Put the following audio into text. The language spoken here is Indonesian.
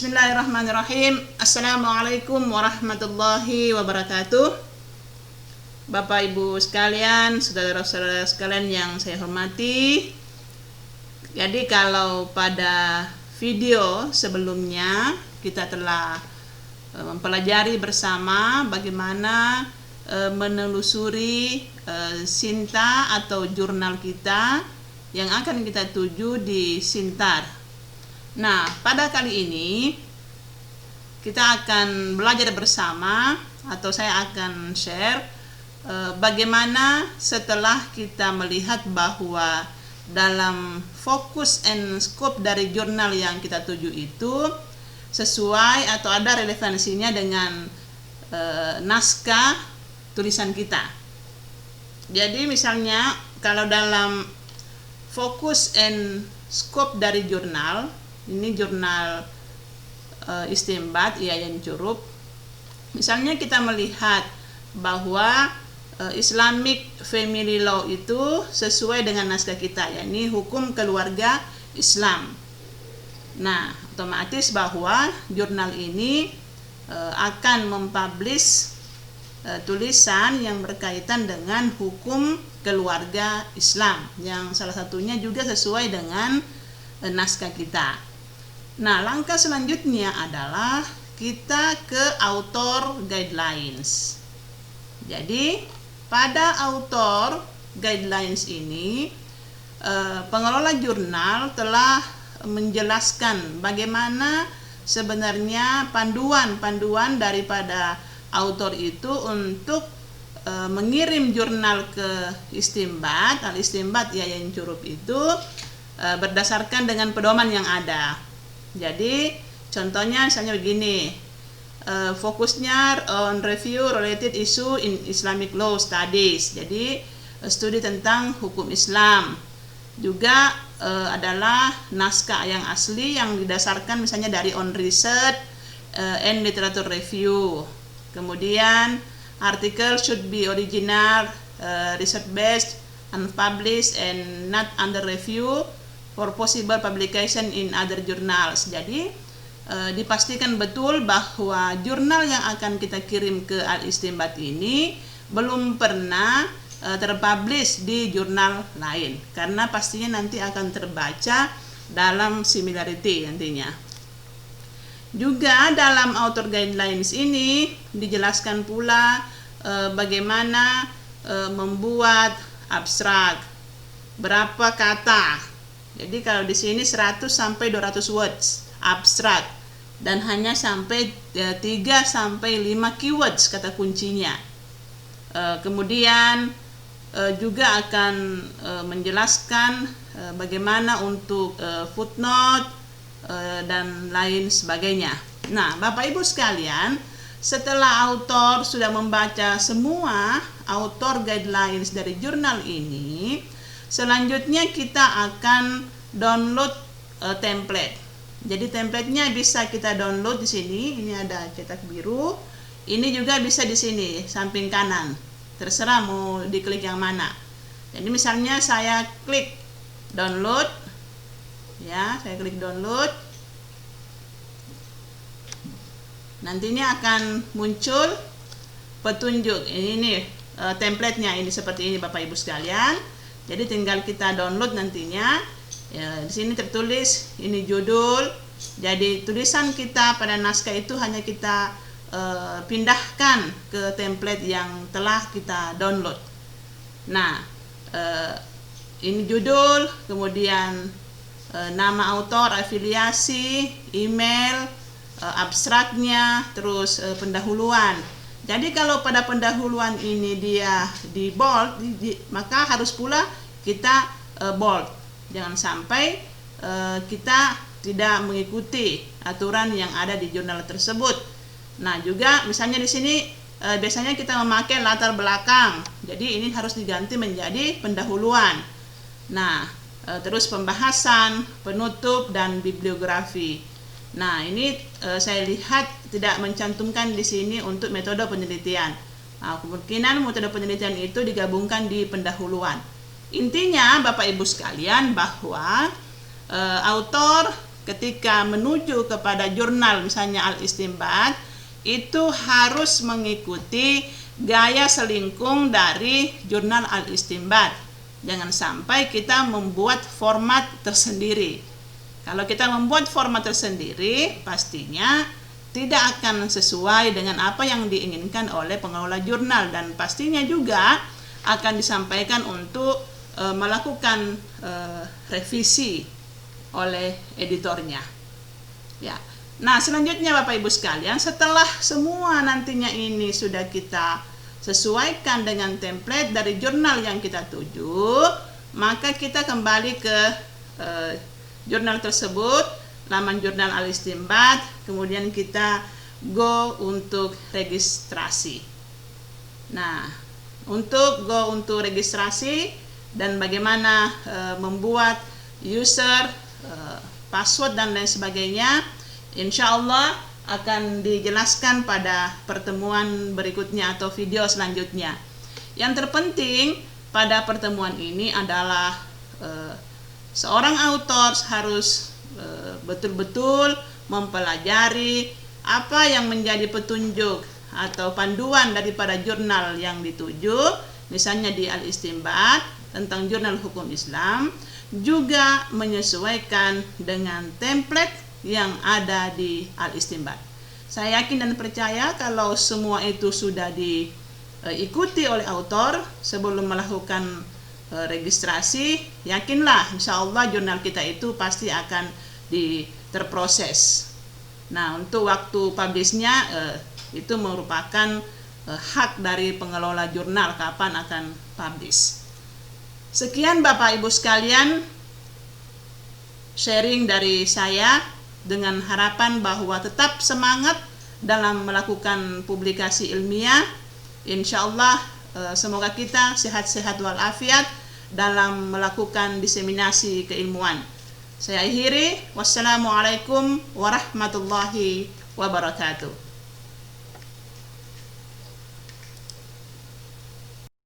Bismillahirrahmanirrahim. Assalamualaikum warahmatullahi wabarakatuh. Bapak Ibu sekalian, saudara-saudara sekalian yang saya hormati. Jadi kalau pada video sebelumnya kita telah mempelajari bersama bagaimana menelusuri Sinta atau jurnal kita yang akan kita tuju di Sintar. Nah, pada kali ini kita akan belajar bersama atau saya akan share bagaimana setelah kita melihat bahwa dalam fokus and scope dari jurnal yang kita tuju itu sesuai atau ada relevansinya dengan naskah tulisan kita. Jadi misalnya kalau dalam fokus and scope dari jurnal, ini jurnal Istimbat Yayan Curup. Misalnya kita melihat bahwa Islamic Family Law itu sesuai dengan naskah kita, yakni hukum keluarga Islam. Nah, otomatis bahwa jurnal ini akan mempublish tulisan yang berkaitan dengan hukum keluarga Islam, yang salah satunya juga sesuai dengan naskah kita. Nah, langkah selanjutnya adalah kita ke author guidelines. Jadi, pada author guidelines ini, pengelola jurnal telah menjelaskan bagaimana sebenarnya panduan-panduan daripada author itu untuk mengirim jurnal ke Istimbat, Al-Istimbat Yayan Curup itu berdasarkan dengan pedoman yang ada. Jadi contohnya misalnya begini, fokusnya on review related issue in Islamic law studies. Jadi studi tentang hukum Islam. Juga adalah naskah yang asli yang didasarkan misalnya dari on research and literature review. Kemudian article should be original, research based, unpublished and not under review for possible publication in other journals. Jadi dipastikan betul bahwa jurnal yang akan kita kirim ke Al-Istimbat ini belum pernah terpublish di jurnal lain, karena pastinya nanti akan terbaca dalam similarity nantinya. Juga dalam author guidelines ini dijelaskan pula bagaimana membuat abstrak, berapa kata. Jadi kalau di sini 100 sampai 200 words abstrak dan hanya sampai 3 sampai 5 keywords kata kuncinya. Kemudian juga akan menjelaskan bagaimana untuk footnote dan lain sebagainya. Nah, Bapak Ibu sekalian, setelah author sudah membaca semua author guidelines dari jurnal ini, selanjutnya kita akan download template. Jadi templatenya bisa kita download di sini. Ini ada cetak biru. Ini juga bisa di sini samping kanan. Terserah mau diklik yang mana. Jadi misalnya saya klik download, ya, saya klik download. Nantinya akan muncul petunjuk. Ini templatenya ini seperti ini Bapak Ibu sekalian. Jadi tinggal kita download nantinya. Ya, di sini tertulis ini judul. Jadi tulisan kita pada naskah itu hanya kita pindahkan ke template yang telah kita download. Nah, ini judul, kemudian nama author, afiliasi, email, abstraknya, terus pendahuluan. Jadi kalau pada pendahuluan ini dia di bold, maka harus pula kita bold. Jangan sampai kita tidak mengikuti aturan yang ada di jurnal tersebut. Nah, juga misalnya di sini biasanya kita memakai latar belakang. Jadi ini harus diganti menjadi pendahuluan. Nah, terus pembahasan, penutup dan bibliografi. Nah, ini saya lihat tidak mencantumkan di sini untuk metode penelitian. Nah, kemungkinan metode penelitian itu digabungkan di pendahuluan. Intinya Bapak Ibu sekalian bahwa author ketika menuju kepada jurnal misalnya Al-Istinbat itu harus mengikuti gaya selingkung dari jurnal Al-Istinbat. Jangan sampai kita membuat format tersendiri. Kalau kita membuat format tersendiri, pastinya tidak akan sesuai dengan apa yang diinginkan oleh pengelola jurnal, dan pastinya juga akan disampaikan untuk melakukan revisi oleh editornya. Ya. Nah, selanjutnya Bapak Ibu sekalian, setelah semua nantinya ini sudah kita sesuaikan dengan template dari jurnal yang kita tuju, maka kita kembali ke jurnal tersebut, laman jurnal Al-Istinbat, kemudian kita go untuk registrasi. Nah, untuk go untuk registrasi dan bagaimana membuat user, password dan lain sebagainya, insya Allah akan dijelaskan pada pertemuan berikutnya atau video selanjutnya. Yang terpenting pada pertemuan ini adalah seorang autor harus betul-betul mempelajari apa yang menjadi petunjuk atau panduan daripada jurnal yang dituju, misalnya di Al-Istinbat tentang jurnal hukum Islam, juga menyesuaikan dengan template yang ada di Al-Istinbat. Saya yakin dan percaya kalau semua itu sudah diikuti oleh autor sebelum melakukan registrasi, yakinlah insya Allah jurnal kita itu pasti akan terproses. Nah, untuk waktu publishnya itu merupakan hak dari pengelola jurnal kapan akan publish. Sekian Bapak Ibu sekalian sharing dari saya, dengan harapan bahwa tetap semangat dalam melakukan publikasi ilmiah. Insya Allah semoga kita sehat-sehat walafiat dalam melakukan diseminasi keilmuan. Saya akhiri, wassalamualaikum warahmatullahi wabarakatuh.